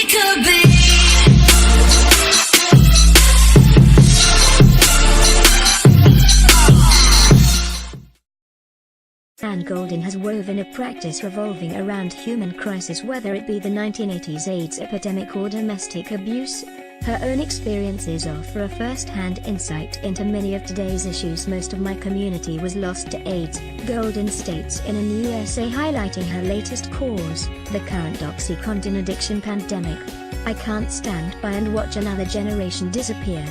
could be. Nan Goldin has woven a practice revolving around human crisis, whether it be the 1980s AIDS epidemic or domestic abuse. Her own experiences offer a first-hand insight into many of today's issues. Most of my community was lost to AIDS, Goldin states in a new essay highlighting her latest cause, the current OxyContin addiction pandemic. I can't stand by and watch another generation disappear.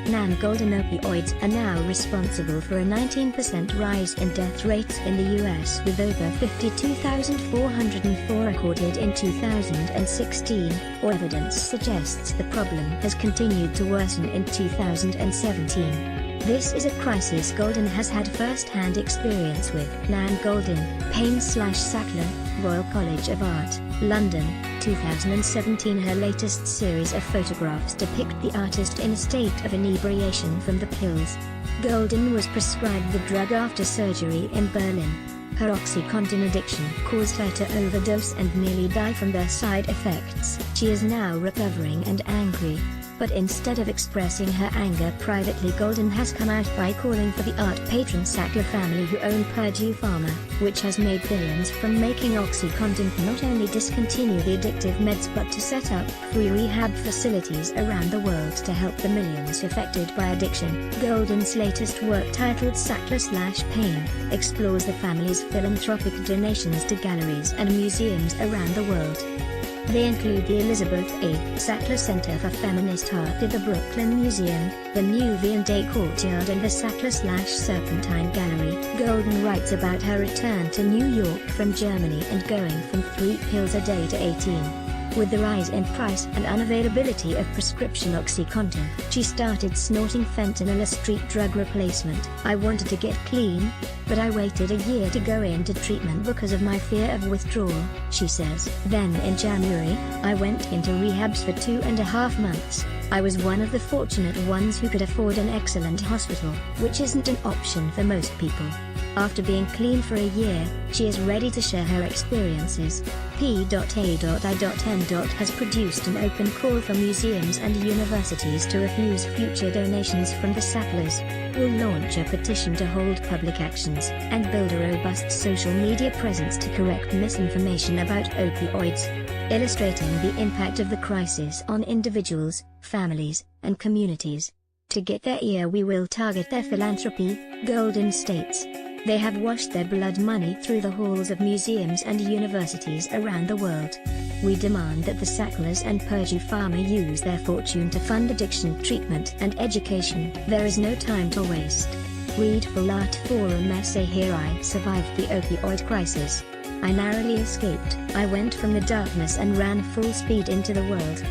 Nan Goldin opioids are now responsible for a 19% rise in death rates in the US, with over 52,404 recorded in 2016, or evidence suggests the problem has continued to worsen in 2017. This is a crisis Goldin has had first-hand experience with. Nan Goldin, Payne/Sackler, Royal College of Art, London, 2017. Her latest series of photographs depict the artist in a state of inebriation from the pills. Goldin was prescribed the drug after surgery in Berlin. Her OxyContin addiction caused her to overdose and nearly die from their side effects. She is now recovering and angry. But instead of expressing her anger privately, Goldin has come out by calling for the art patron Sackler family, who own Purdue Pharma, which has made billions from making OxyContin, to not only discontinue the addictive meds but to set up free rehab facilities around the world to help the millions affected by addiction. Goldin's latest work, titled Sackler/Pain, explores the family's philanthropic donations to galleries and museums around the world. They include the Elizabeth A. Sackler Center for Feminist Art at the Brooklyn Museum, the New V&A Courtyard, and the Sackler/Serpentine Gallery. Goldin writes about her return to New York from Germany and going from 3 pills a day to 18. With the rise in price and unavailability of prescription OxyContin, she started snorting fentanyl, a street drug replacement. I wanted to get clean, but I waited a year to go into treatment because of my fear of withdrawal, she says. Then in January, I went into rehabs for 2.5 months. I was one of the fortunate ones who could afford an excellent hospital, which isn't an option for most people. After being clean for a year, she is ready to share her experiences. P.A.I.N. has produced an open call for museums and universities to refuse future donations from the Sacklers. Will launch a petition to hold public actions and build a robust social media presence to correct misinformation about opioids, illustrating the impact of the crisis on individuals, families, and communities. To get their ear, we will target their philanthropy, Goldin states. They have washed their blood money through the halls of museums and universities around the world. We demand that the Sacklers and Purdue Pharma use their fortune to fund addiction treatment and education. There is no time to waste. Read full Art Forum essay here. I survived the opioid crisis. I narrowly escaped. I went from the darkness and ran full speed into the world.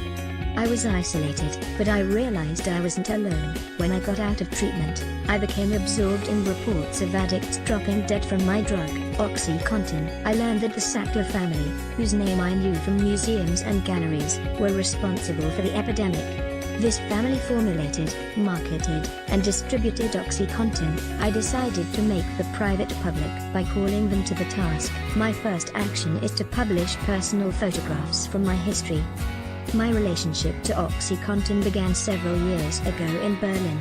I was isolated, but I realized I wasn't alone. When I got out of treatment, I became absorbed in reports of addicts dropping dead from my drug, OxyContin. I learned that the Sackler family, whose name I knew from museums and galleries, were responsible for the epidemic. This family formulated, marketed, and distributed OxyContin. I decided to make the private public by calling them to the task. My first action is to publish personal photographs from my history. My relationship to OxyContin began several years ago in Berlin.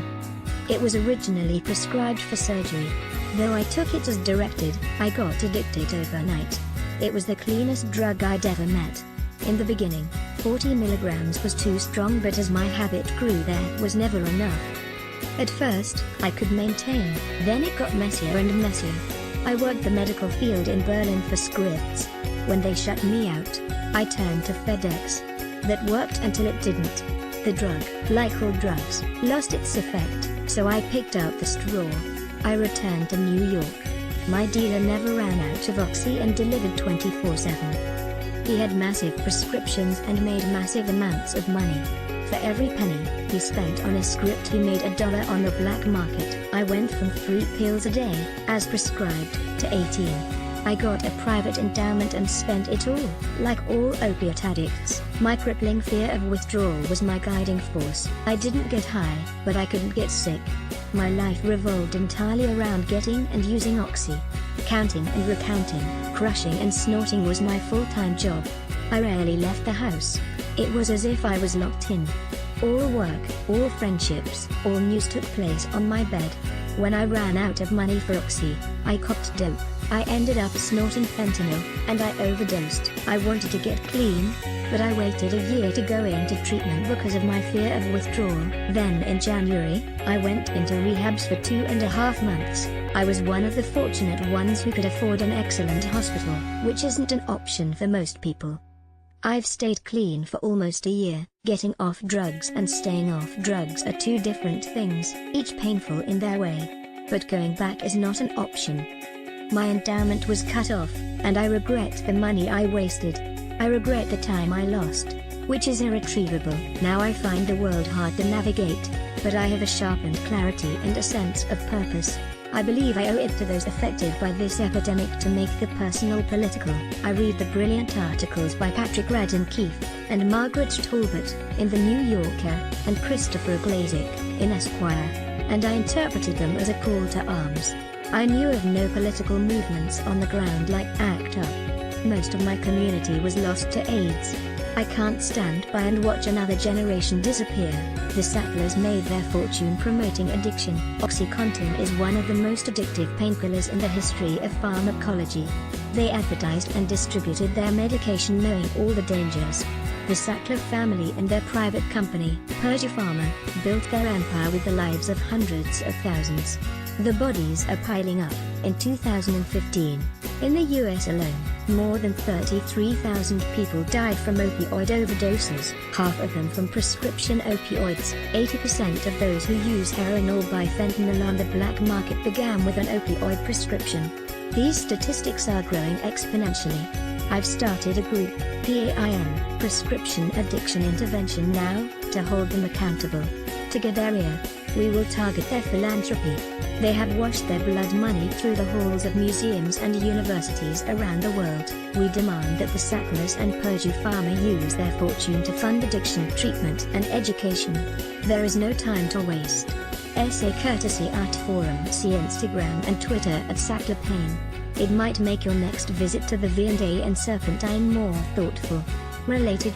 It was originally prescribed for surgery. Though I took it as directed, I got addicted overnight. It was the cleanest drug I'd ever met. In the beginning, 40 milligrams was too strong, but as my habit grew, there was never enough. At first, I could maintain, then it got messier and messier. I worked the medical field in Berlin for scripts. When they shut me out, I turned to FedEx. That worked until it didn't. The drug, like all drugs, lost its effect, so I picked up the straw. I returned to New York. My dealer never ran out of Oxy and delivered 24/7. He had massive prescriptions and made massive amounts of money. For every penny he spent on a script, he made $1 on the black market. I went from 3 pills a day, as prescribed, to 18. I got a private endowment and spent it all. Like all opiate addicts, my crippling fear of withdrawal was my guiding force. I didn't get high, but I couldn't get sick. My life revolved entirely around getting and using Oxy. Counting and recounting, crushing and snorting was my full-time job. I rarely left the house. It was as if I was locked in. All work, all friendships, all news took place on my bed. When I ran out of money for Oxy, I copped dope. I ended up snorting fentanyl, and I overdosed. I wanted to get clean, but I waited a year to go into treatment because of my fear of withdrawal. Then in January, I went into rehabs for 2.5 months. I was one of the fortunate ones who could afford an excellent hospital, which isn't an option for most people. I've stayed clean for almost a year. Getting off drugs and staying off drugs are two different things, each painful in their way. But going back is not an option. My endowment was cut off, and I regret the money I wasted. I regret the time I lost, which is irretrievable. Now I find the world hard to navigate, but I have a sharpened clarity and a sense of purpose. I believe I owe it to those affected by this epidemic to make the personal political. I read the brilliant articles by Patrick Radden Keefe, and Margaret Talbot, in The New Yorker, and Christopher Glazick, in Esquire, and I interpreted them as a call to arms. I knew of no political movements on the ground like ACT UP. Most of my community was lost to AIDS. I can't stand by and watch another generation disappear. The Sacklers made their fortune promoting addiction. OxyContin is one of the most addictive painkillers in the history of pharmacology. They advertised and distributed their medication knowing all the dangers. The Sackler family and their private company, Purdue Pharma, built their empire with the lives of hundreds of thousands. The bodies are piling up. In 2015, in the US alone, more than 33,000 people died from opioid overdoses, half of them from prescription opioids. 80% of those who use heroin or buy fentanyl on the black market began with an opioid prescription. These statistics are growing exponentially. I've started a group, PAIN, Prescription Addiction Intervention Now, to hold them accountable. Together, we will target their philanthropy. They have washed their blood money through the halls of museums and universities around the world. We demand that the Sacklers and Purdue Pharma use their fortune to fund addiction treatment and education. There is no time to waste. Essay courtesy Art Forum. See Instagram and Twitter at Sackler Pain. It might make your next visit to the V&A and Serpentine more thoughtful. Related